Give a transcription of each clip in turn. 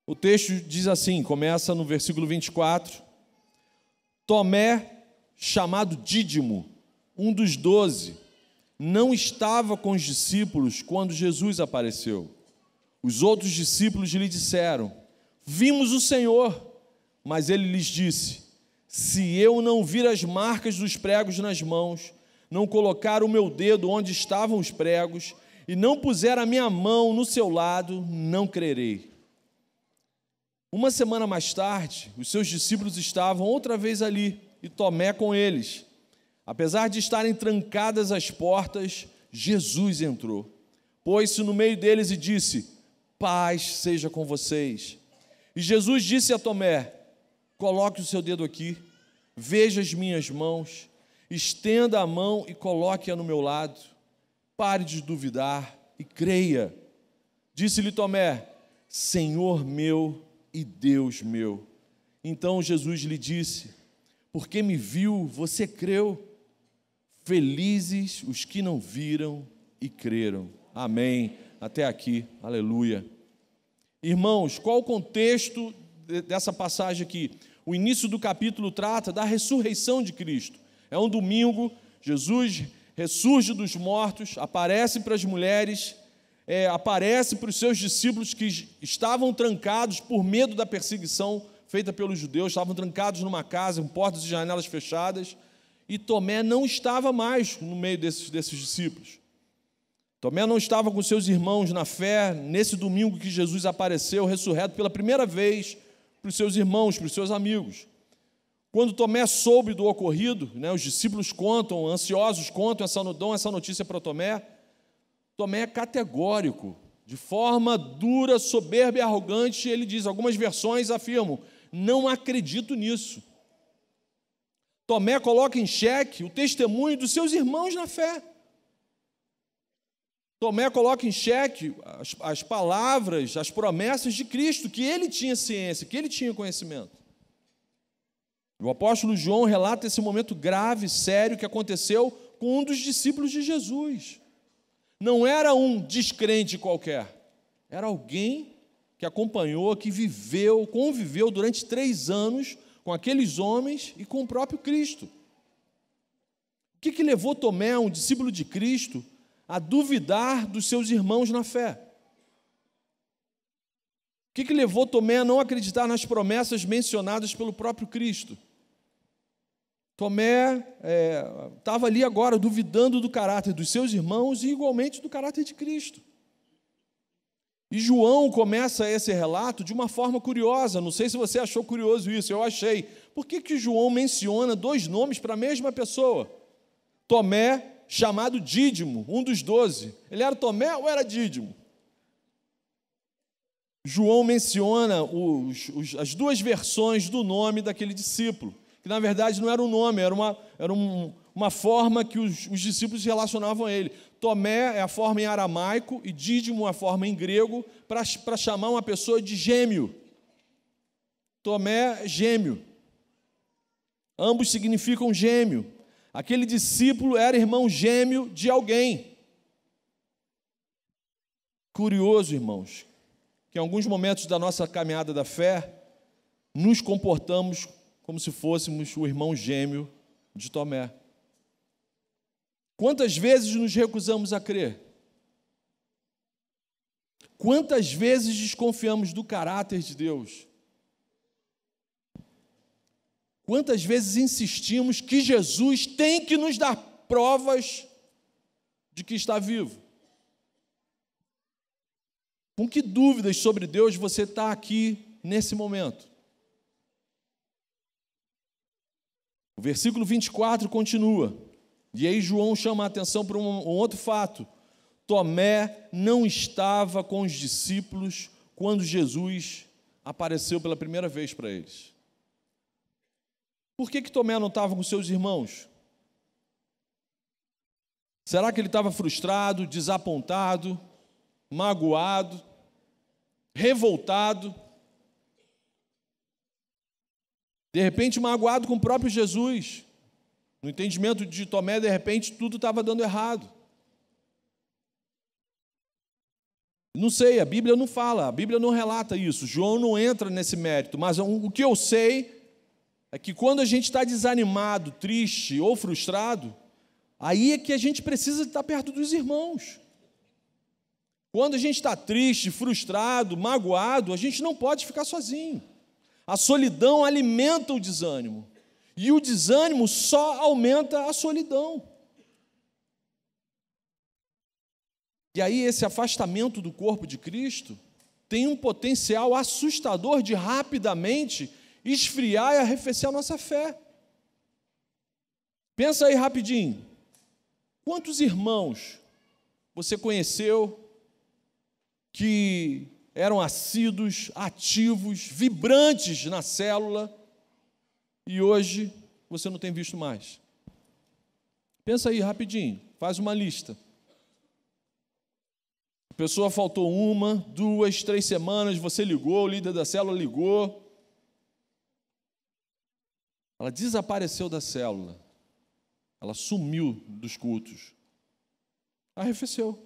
O texto diz assim, começa no versículo 24: Tomé, chamado Dídimo, um dos 12, não estava com os discípulos quando Jesus apareceu. Os outros discípulos lhe disseram: Vimos o Senhor. Mas ele lhes disse: Se eu não vir as marcas dos pregos nas mãos, não colocar o meu dedo onde estavam os pregos, e não puser a minha mão no seu lado, não crerei. Uma semana mais tarde, os seus discípulos estavam outra vez ali, e Tomé com eles. Apesar de estarem trancadas as portas, Jesus entrou, pôs-se no meio deles e disse: Paz seja com vocês. E Jesus disse a Tomé: Coloque o seu dedo aqui, veja as minhas mãos, estenda a mão e coloque-a no meu lado. Pare de duvidar e creia. Disse-lhe Tomé: Senhor meu e Deus meu. Então Jesus lhe disse: Porque me viu, você creu. Felizes os que não viram e creram. Amém. Até aqui. Aleluia. Irmãos, qual o contexto dessa passagem aqui? O início do capítulo trata da ressurreição de Cristo. É um domingo, Jesus ressurge dos mortos, aparece para as mulheres, aparece para os seus discípulos que estavam trancados por medo da perseguição feita pelos judeus, estavam trancados numa casa, com portas e janelas fechadas, e Tomé não estava mais no meio desses discípulos. Tomé não estava com seus irmãos na fé, nesse domingo que Jesus apareceu, ressurreto pela primeira vez, para os seus irmãos, para os seus amigos. Quando Tomé soube do ocorrido, os discípulos contam, ansiosos contam, dão essa notícia para Tomé. Tomé é categórico, de forma dura, soberba e arrogante, ele diz, algumas versões afirmam: não acredito nisso. Tomé coloca em xeque o testemunho dos seus irmãos na fé. Tomé coloca em xeque as palavras, as promessas de Cristo, que ele tinha ciência, que ele tinha conhecimento. O apóstolo João relata esse momento grave, sério, que aconteceu com um dos discípulos de Jesus. Não era um descrente qualquer, era alguém que acompanhou, que conviveu durante 3 anos com aqueles homens e com o próprio Cristo. O que levou Tomé, um discípulo de Cristo, a duvidar dos seus irmãos na fé? O que levou Tomé a não acreditar nas promessas mencionadas pelo próprio Cristo? Tomé estava ali agora duvidando do caráter dos seus irmãos e igualmente do caráter de Cristo. E João começa esse relato de uma forma curiosa, não sei se você achou curioso isso, eu achei. Por que João menciona 2 nomes para a mesma pessoa? Tomé, chamado Dídimo, um dos 12. Ele era Tomé ou era Dídimo? João menciona as 2 versões do nome daquele discípulo, que na verdade não era um nome, era uma forma que os discípulos relacionavam a ele. Tomé é a forma em aramaico e Dídimo é a forma em grego para chamar uma pessoa de gêmeo. Tomé, gêmeo. Ambos significam gêmeo. Aquele discípulo era irmão gêmeo de alguém. Curioso, irmãos, que em alguns momentos da nossa caminhada da fé, nos comportamos como se fôssemos o irmão gêmeo de Tomé. Quantas vezes nos recusamos a crer? Quantas vezes desconfiamos do caráter de Deus? Quantas vezes insistimos que Jesus tem que nos dar provas de que está vivo? Com que dúvidas sobre Deus você está aqui nesse momento? O versículo 24 continua, e aí João chama a atenção para um outro fato. Tomé não estava com os discípulos quando Jesus apareceu pela primeira vez para eles. Por que Tomé não estava com seus irmãos? Será que ele estava frustrado, desapontado, magoado, revoltado? De repente, magoado com o próprio Jesus. No entendimento de Tomé, de repente, tudo estava dando errado. Não sei, a Bíblia não fala, a Bíblia não relata isso, João não entra nesse mérito, mas o que eu sei é que quando a gente está desanimado, triste ou frustrado, aí é que a gente precisa estar perto dos irmãos. Quando a gente está triste, frustrado, magoado, a gente não pode ficar sozinho. A solidão alimenta o desânimo, e o desânimo só aumenta a solidão. E aí esse afastamento do corpo de Cristo tem um potencial assustador de rapidamente esfriar e arrefecer a nossa fé. Pensa aí rapidinho. Quantos irmãos você conheceu que eram assíduos, ativos, vibrantes na célula e hoje você não tem visto mais? Pensa aí rapidinho, faz uma lista. A pessoa faltou 1, 2, 3 semanas, você ligou, o líder da célula ligou. Ela desapareceu da célula. Ela sumiu dos cultos. Arrefeceu.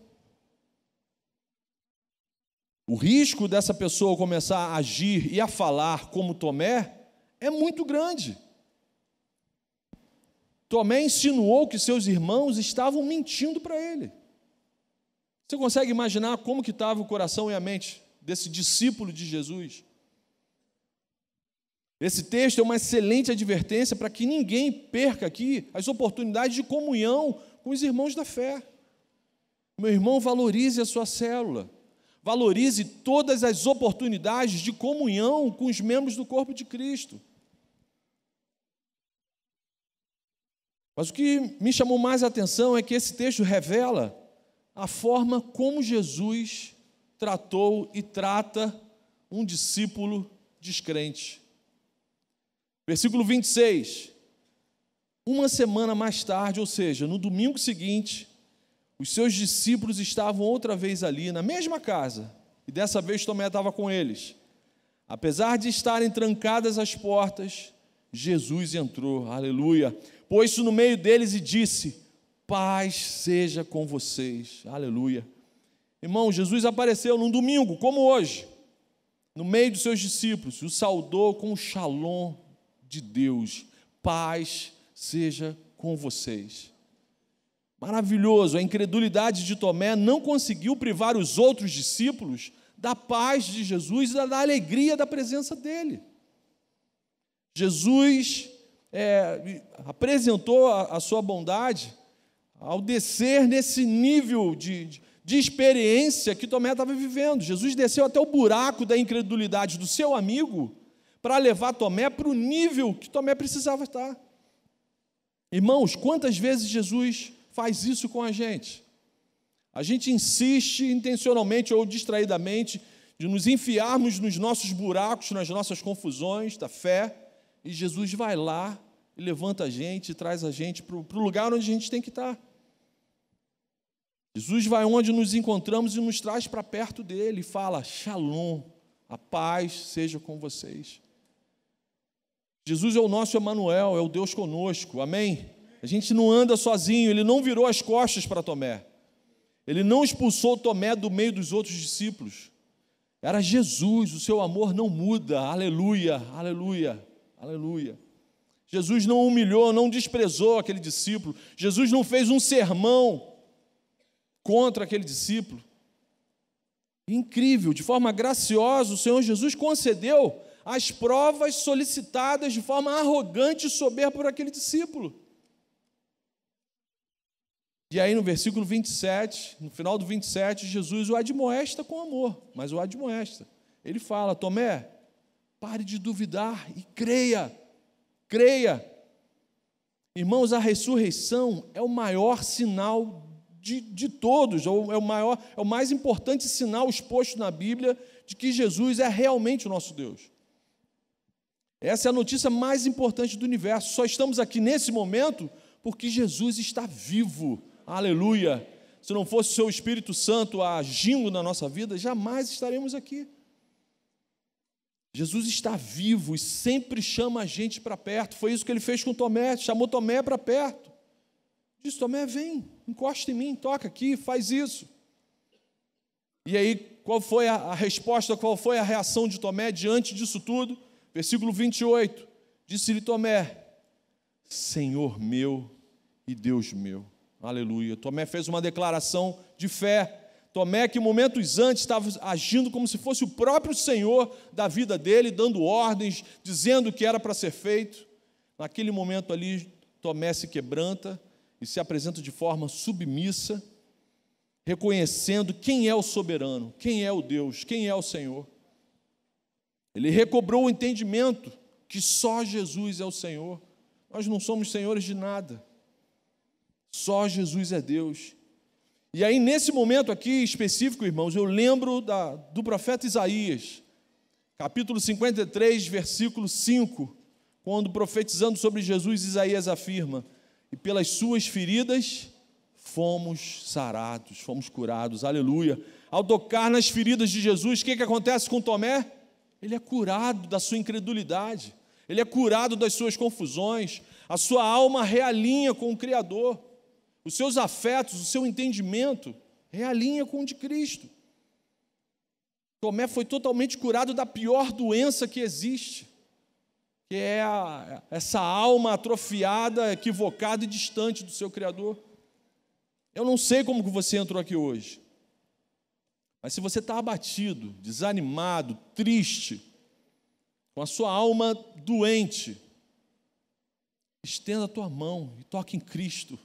O risco dessa pessoa começar a agir e a falar como Tomé é muito grande. Tomé insinuou que seus irmãos estavam mentindo para ele. Você consegue imaginar como que estava o coração e a mente desse discípulo de Jesus? Esse texto é uma excelente advertência para que ninguém perca aqui as oportunidades de comunhão com os irmãos da fé. Meu irmão, valorize a sua célula. Valorize todas as oportunidades de comunhão com os membros do corpo de Cristo. Mas o que me chamou mais a atenção é que esse texto revela a forma como Jesus tratou e trata um discípulo descrente. Versículo 26. Uma semana mais tarde, ou seja, no domingo seguinte, os seus discípulos estavam outra vez ali, na mesma casa, e dessa vez Tomé estava com eles. Apesar de estarem trancadas as portas, Jesus entrou, aleluia, pôs-se no meio deles e disse: paz seja com vocês, aleluia. Irmão, Jesus apareceu num domingo, como hoje, no meio dos seus discípulos, e o saudou com o shalom de Deus, paz seja com vocês. Maravilhoso, a incredulidade de Tomé não conseguiu privar os outros discípulos da paz de Jesus e da alegria da presença dele. Jesus apresentou a sua bondade ao descer nesse nível de experiência que Tomé estava vivendo. Jesus desceu até o buraco da incredulidade do seu amigo para levar Tomé para o nível que Tomé precisava estar. Irmãos, quantas vezes Jesus faz isso com a gente? A gente insiste intencionalmente ou distraidamente de nos enfiarmos nos nossos buracos, nas nossas confusões da fé, e Jesus vai lá e levanta a gente e traz a gente para o lugar onde a gente tem que estar. Jesus vai onde nos encontramos e nos traz para perto dele e fala: Shalom, a paz seja com vocês. Jesus é o nosso Emanuel, é o Deus conosco, amém? A gente não anda sozinho, ele não virou as costas para Tomé. Ele não expulsou Tomé do meio dos outros discípulos. Era Jesus, o seu amor não muda, aleluia, aleluia, aleluia. Jesus não humilhou, não desprezou aquele discípulo. Jesus não fez um sermão contra aquele discípulo. Incrível, de forma graciosa, o Senhor Jesus concedeu as provas solicitadas de forma arrogante e soberba por aquele discípulo. E aí no versículo 27, no final do 27, Jesus o admoesta com amor, mas o admoesta. Ele fala: Tomé, pare de duvidar e creia, creia. Irmãos, a ressurreição é o maior sinal de todos, é o mais importante sinal exposto na Bíblia de que Jesus é realmente o nosso Deus. Essa é a notícia mais importante do universo. Só estamos aqui nesse momento porque Jesus está vivo. Aleluia! Se não fosse o seu Espírito Santo agindo na nossa vida, jamais estaremos aqui. Jesus está vivo e sempre chama a gente para perto. Foi isso que ele fez com Tomé, chamou Tomé para perto. Disse: Tomé, vem, encosta em mim, toca aqui, faz isso. E aí, qual foi a resposta, qual foi a reação de Tomé diante disso tudo? Versículo 28, disse-lhe Tomé: Senhor meu e Deus meu. Aleluia. Tomé fez uma declaração de fé. Tomé, que momentos antes estava agindo como se fosse o próprio Senhor da vida dele, dando ordens, dizendo o que era para ser feito. Naquele momento ali, Tomé se quebranta e se apresenta de forma submissa, reconhecendo quem é o soberano, quem é o Deus, quem é o Senhor. Ele recobrou o entendimento que só Jesus é o Senhor. Nós não somos senhores de nada. Só Jesus é Deus. E aí, nesse momento aqui específico, irmãos, eu lembro do profeta Isaías, capítulo 53, versículo 5, quando profetizando sobre Jesus, Isaías afirma: e pelas suas feridas fomos sarados, fomos curados, aleluia. Ao tocar nas feridas de Jesus, o que acontece com Tomé? Ele é curado da sua incredulidade, ele é curado das suas confusões, a sua alma realinha com o Criador. Os seus afetos, o seu entendimento realinha com o de Cristo. Tomé foi totalmente curado da pior doença que existe, que é essa alma atrofiada, equivocada e distante do seu Criador. Eu não sei como que você entrou aqui hoje, mas se você está abatido, desanimado, triste, com a sua alma doente, estenda a tua mão e toque em Cristo.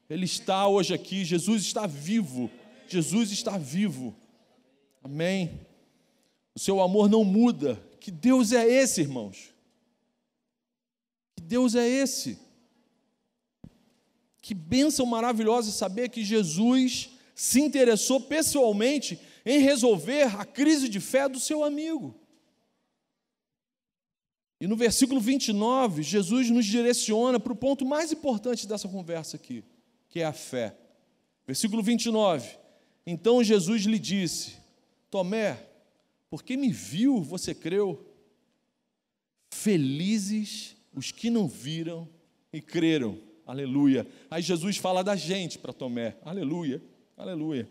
Ele está hoje aqui, Jesus está vivo, Jesus está vivo, amém? O seu amor não muda. Que Deus é esse, irmãos? Que Deus é esse? Que bênção maravilhosa saber que Jesus se interessou pessoalmente em resolver a crise de fé do seu amigo. E no versículo 29, Jesus nos direciona para o ponto mais importante dessa conversa aqui, que é a fé. Versículo 29. Então Jesus lhe disse: Tomé, porque me viu, você creu? Felizes os que não viram e creram. Aleluia. Aí Jesus fala da gente para Tomé. Aleluia, aleluia.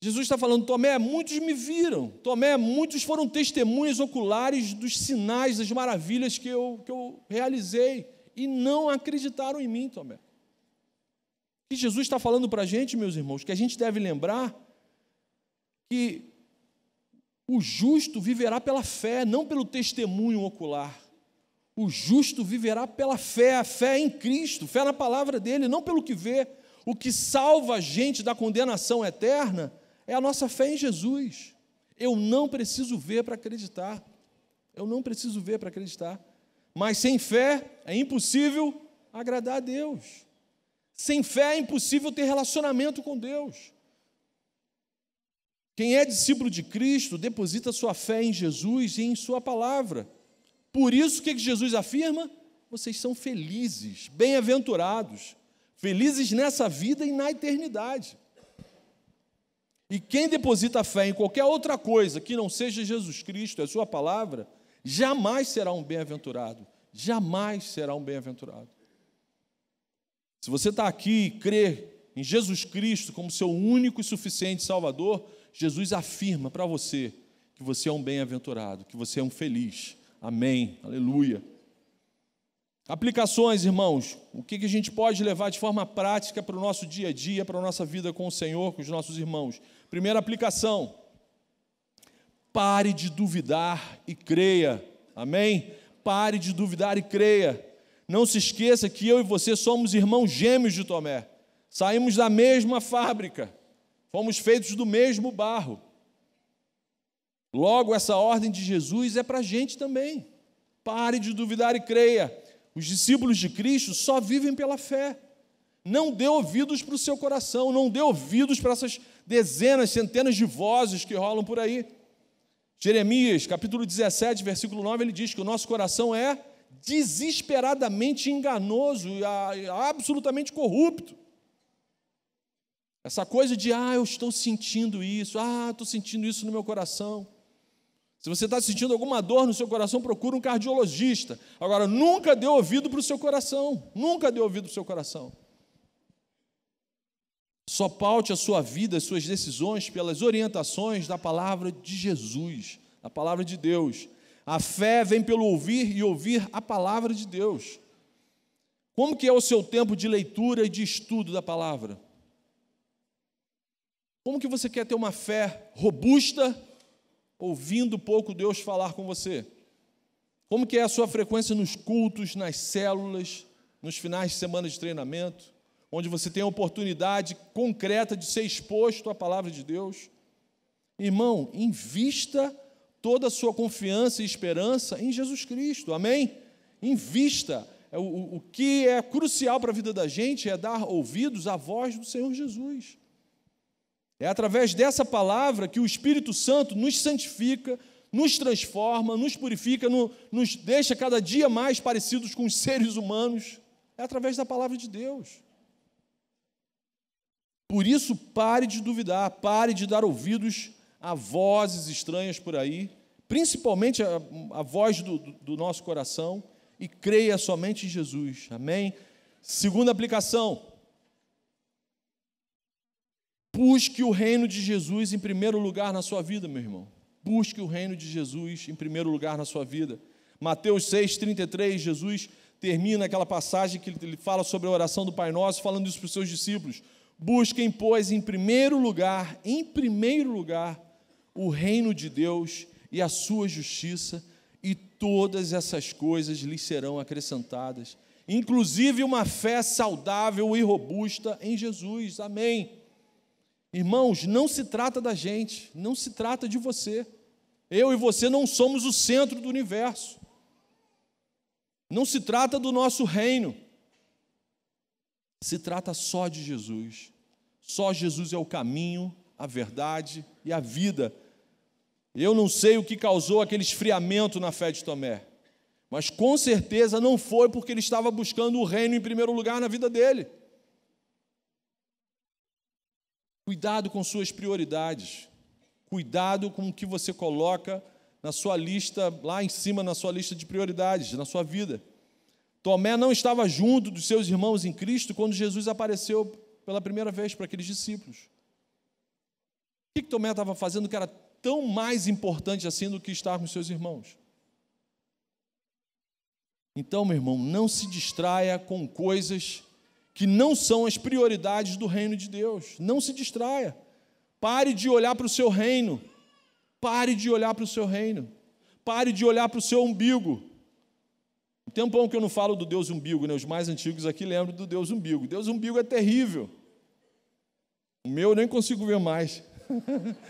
Jesus está falando: Tomé, muitos me viram. Tomé, muitos foram testemunhas oculares dos sinais, das maravilhas que eu realizei e não acreditaram em mim, Tomé. Que Jesus está falando para a gente, meus irmãos, que a gente deve lembrar que o justo viverá pela fé, não pelo testemunho ocular. O justo viverá pela fé, a fé em Cristo, fé na palavra dele, não pelo que vê. O que salva a gente da condenação eterna é a nossa fé em Jesus. Eu não preciso ver para acreditar. Eu não preciso ver para acreditar. Mas sem fé é impossível agradar a Deus. Sem fé é impossível ter relacionamento com Deus. Quem é discípulo de Cristo deposita sua fé em Jesus e em sua palavra. Por isso, o que Jesus afirma? Vocês são felizes, bem-aventurados, felizes nessa vida e na eternidade. E quem deposita fé em qualquer outra coisa que não seja Jesus Cristo, a sua palavra, jamais será um bem-aventurado. Jamais será um bem-aventurado. Se você está aqui e crê em Jesus Cristo como seu único e suficiente Salvador, Jesus afirma para você que você é um bem-aventurado, que você é um feliz. Amém, aleluia. Aplicações, irmãos, o que a gente pode levar de forma prática para o nosso dia a dia, para a nossa vida com o Senhor, com os nossos irmãos? Primeira aplicação: pare de duvidar e creia. Amém? Pare de duvidar e creia. Não se esqueça que eu e você somos irmãos gêmeos de Tomé. Saímos da mesma fábrica. Fomos feitos do mesmo barro. Logo, essa ordem de Jesus é para a gente também. Pare de duvidar e creia. Os discípulos de Cristo só vivem pela fé. Não dê ouvidos para o seu coração, não dê ouvidos para essas dezenas, centenas de vozes que rolam por aí. Jeremias, capítulo 17, versículo 9, ele diz que o nosso coração é desesperadamente enganoso e absolutamente corrupto. Essa coisa de, eu estou sentindo isso, estou sentindo isso no meu coração. Se você está sentindo alguma dor no seu coração, procura um cardiologista. Agora, nunca dê ouvido para o seu coração. Nunca dê ouvido para o seu coração. Só paute a sua vida, as suas decisões pelas orientações da palavra de Jesus, da palavra de Deus. A fé vem pelo ouvir e ouvir a palavra de Deus. Como que é o seu tempo de leitura e de estudo da palavra? Como que você quer ter uma fé robusta, ouvindo pouco Deus falar com você? Como que é a sua frequência nos cultos, nas células, nos finais de semana de treinamento, onde você tem a oportunidade concreta de ser exposto à palavra de Deus? Irmão, invista toda a sua confiança e esperança em Jesus Cristo, amém? Invista. O que é crucial para a vida da gente é dar ouvidos à voz do Senhor Jesus. É através dessa palavra que o Espírito Santo nos santifica, nos transforma, nos purifica, nos deixa cada dia mais parecidos com os seres humanos. É através da palavra de Deus. Por isso, pare de duvidar, pare de dar ouvidos a vozes estranhas por aí, principalmente a voz do nosso coração, e creia somente em Jesus. Amém? Segunda aplicação. Busque o reino de Jesus em primeiro lugar na sua vida, meu irmão. Busque o reino de Jesus em primeiro lugar na sua vida. Mateus 6,33, Jesus termina aquela passagem que ele fala sobre a oração do Pai Nosso, falando isso para os seus discípulos. Busquem, pois, em primeiro lugar, o reino de Deus e a sua justiça, e todas essas coisas lhes serão acrescentadas, inclusive uma fé saudável e robusta em Jesus. Amém. Irmãos, não se trata da gente, não se trata de você. Eu e você não somos o centro do universo. Não se trata do nosso reino. Se trata só de Jesus. Só Jesus é o caminho, a verdade e a vida. Eu não sei o que causou aquele esfriamento na fé de Tomé, mas com certeza não foi porque ele estava buscando o reino em primeiro lugar na vida dele. Cuidado com suas prioridades. Cuidado com o que você coloca na sua lista, lá em cima na sua lista de prioridades, na sua vida. Tomé não estava junto dos seus irmãos em Cristo quando Jesus apareceu pela primeira vez para aqueles discípulos. O que Tomé estava fazendo que era tão mais importante assim do que estar com seus irmãos? Então, meu irmão, não se distraia com coisas que não são as prioridades do reino de Deus. Não se distraia. Pare de olhar para o seu reino. Pare de olhar para o seu reino. Pare de olhar para o seu umbigo. Tem um tempão que eu não falo do Deus umbigo, né? Os mais antigos aqui lembram do Deus umbigo. Deus umbigo é terrível. O meu eu nem consigo ver mais.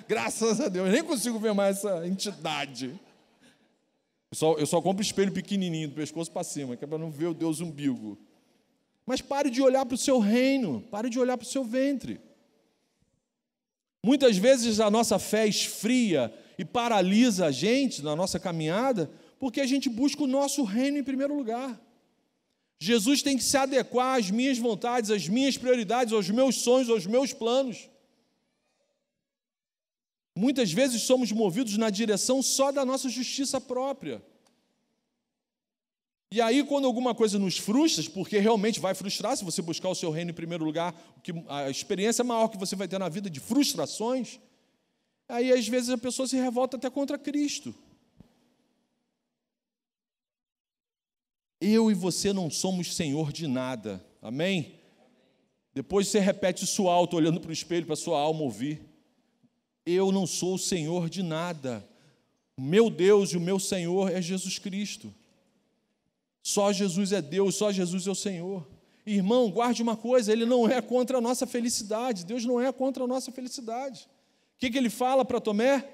Graças a Deus, eu nem consigo ver mais essa entidade. Eu só compro espelho pequenininho, do pescoço para cima, que é para não ver o Deus umbigo. Mas pare de olhar para o seu reino, pare de olhar para o seu ventre. Muitas vezes a nossa fé esfria e paralisa a gente na nossa caminhada, porque a gente busca o nosso reino em primeiro lugar. Jesus tem que se adequar às minhas vontades, às minhas prioridades, aos meus sonhos, aos meus planos. Muitas vezes somos movidos na direção só da nossa justiça própria. E aí, quando alguma coisa nos frustra, porque realmente vai frustrar se você buscar o seu reino em primeiro lugar, a experiência maior que você vai ter na vida de frustrações, aí às vezes a pessoa se revolta até contra Cristo. Eu e você não somos senhor de nada, amém? Depois você repete isso alto, olhando para o espelho, para a sua alma ouvir. Eu não sou o senhor de nada. O meu Deus e o meu Senhor é Jesus Cristo. Só Jesus é Deus, só Jesus é o Senhor. Irmão, guarde uma coisa, Ele não é contra a nossa felicidade. Deus não é contra a nossa felicidade. O que Ele fala para Tomé?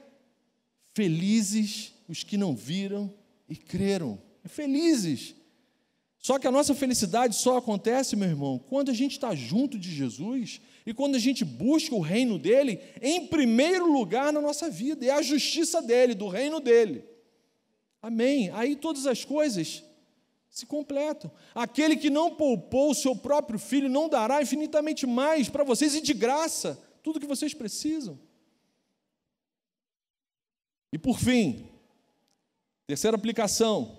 Felizes os que não viram e creram. Felizes. Só que a nossa felicidade só acontece, meu irmão, quando a gente está junto de Jesus e quando a gente busca o reino dEle em primeiro lugar na nossa vida. É a justiça dEle, do reino dEle. Amém? Aí todas as coisas se completam. Aquele que não poupou o seu próprio filho não dará infinitamente mais para vocês e de graça tudo que vocês precisam. E por fim, terceira aplicação.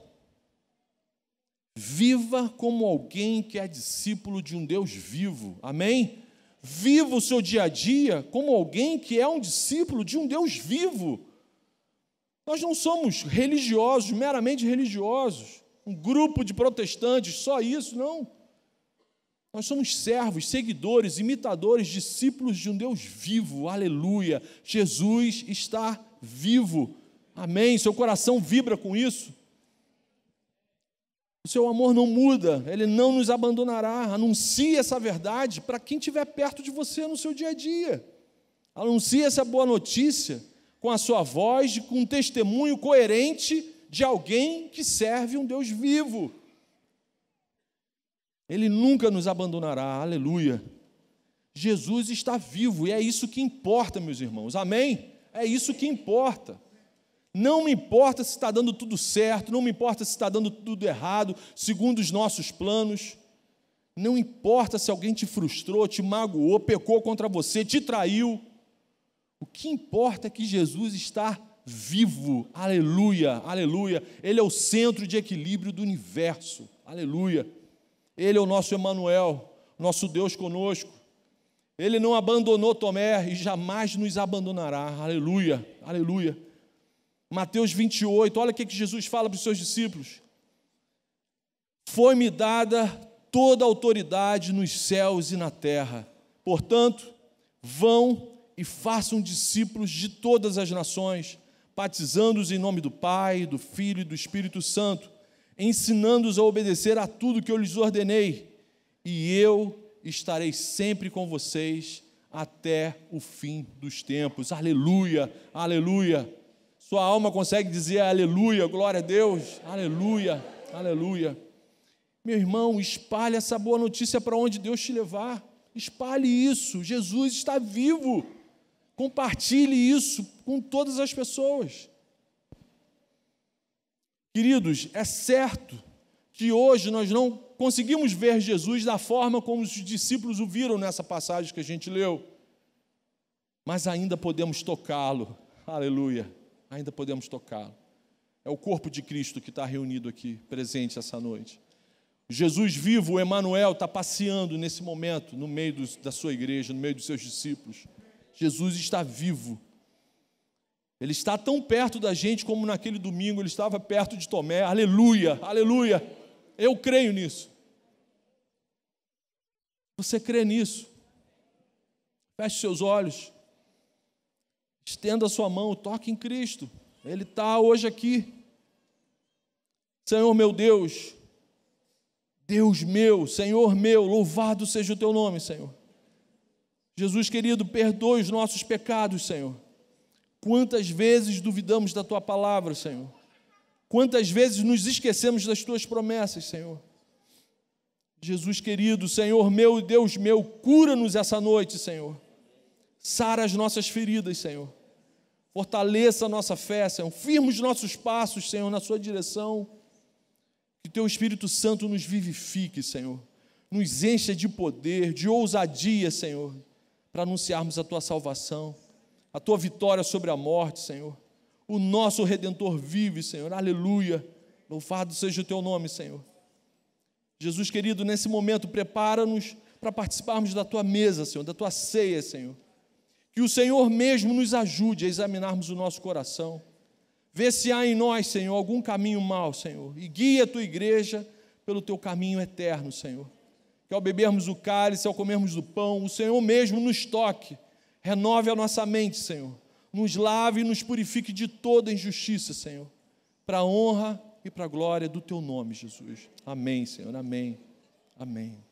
Viva como alguém que é discípulo de um Deus vivo. Amém? Viva o seu dia a dia como alguém que é um discípulo de um Deus vivo. Nós não somos religiosos, meramente religiosos, um grupo de protestantes, só isso, não. Nós somos servos, seguidores, imitadores, discípulos de um Deus vivo, aleluia. Jesus está vivo, amém. Seu coração vibra com isso. O seu amor não muda, ele não nos abandonará. Anuncie essa verdade para quem estiver perto de você no seu dia a dia. Anuncie essa boa notícia com a sua voz, com um testemunho coerente de alguém que serve um Deus vivo. Ele nunca nos abandonará, aleluia. Jesus está vivo e é isso que importa, meus irmãos, amém? É isso que importa. Não me importa se está dando tudo certo, não me importa se está dando tudo errado, segundo os nossos planos. Não importa se alguém te frustrou, te magoou, pecou contra você, te traiu. O que importa é que Jesus está vivo, aleluia, aleluia. Ele é o centro de equilíbrio do universo, aleluia. Ele é o nosso Emanuel, nosso Deus conosco. Ele não abandonou Tomé e jamais nos abandonará, aleluia, aleluia. Mateus 28, olha o que Jesus fala para os seus discípulos. Foi-me dada toda a autoridade nos céus e na terra. Portanto, vão e façam discípulos de todas as nações, batizando-os em nome do Pai, do Filho e do Espírito Santo, ensinando-os a obedecer a tudo que eu lhes ordenei, e eu estarei sempre com vocês até o fim dos tempos. Aleluia, aleluia. Sua alma consegue dizer aleluia, glória a Deus, aleluia, aleluia. Meu irmão, espalhe essa boa notícia para onde Deus te levar. Espalhe isso, Jesus está vivo. Compartilhe isso com todas as pessoas. Queridos, é certo que hoje nós não conseguimos ver Jesus da forma como os discípulos o viram nessa passagem que a gente leu, mas ainda podemos tocá-lo, aleluia, ainda podemos tocá-lo. É o corpo de Cristo que está reunido aqui, presente essa noite. Jesus vivo, o Emanuel, está passeando nesse momento no meio da sua igreja, no meio dos seus discípulos. Jesus está vivo. Ele está tão perto da gente como naquele domingo ele estava perto de Tomé. Aleluia, aleluia. Eu creio nisso. Você crê nisso? Feche seus olhos. Estenda a sua mão, toque em Cristo. Ele está hoje aqui. Senhor meu Deus, Deus meu, Senhor meu, louvado seja o teu nome, Senhor. Jesus querido, perdoe os nossos pecados, Senhor. Quantas vezes duvidamos da tua palavra, Senhor? Quantas vezes nos esquecemos das tuas promessas, Senhor? Jesus querido, Senhor meu e Deus meu, cura-nos essa noite, Senhor. Sara as nossas feridas, Senhor. Fortaleça a nossa fé, Senhor. Firma os nossos passos, Senhor, na sua direção. Que teu Espírito Santo nos vivifique, Senhor. Nos encha de poder, de ousadia, Senhor, para anunciarmos a tua salvação, a tua vitória sobre a morte, Senhor. O nosso Redentor vive, Senhor. Aleluia. Louvado seja o teu nome, Senhor. Jesus querido, nesse momento, prepara-nos para participarmos da tua mesa, Senhor, da tua ceia, Senhor. Que o Senhor mesmo nos ajude a examinarmos o nosso coração. Vê se há em nós, Senhor, algum caminho mau, Senhor. E guia a tua igreja pelo teu caminho eterno, Senhor. Que ao bebermos o cálice, ao comermos o pão, o Senhor mesmo nos toque. Renove a nossa mente, Senhor. Nos lave e nos purifique de toda injustiça, Senhor. Para a honra e para a glória do teu nome, Jesus. Amém, Senhor. Amém. Amém.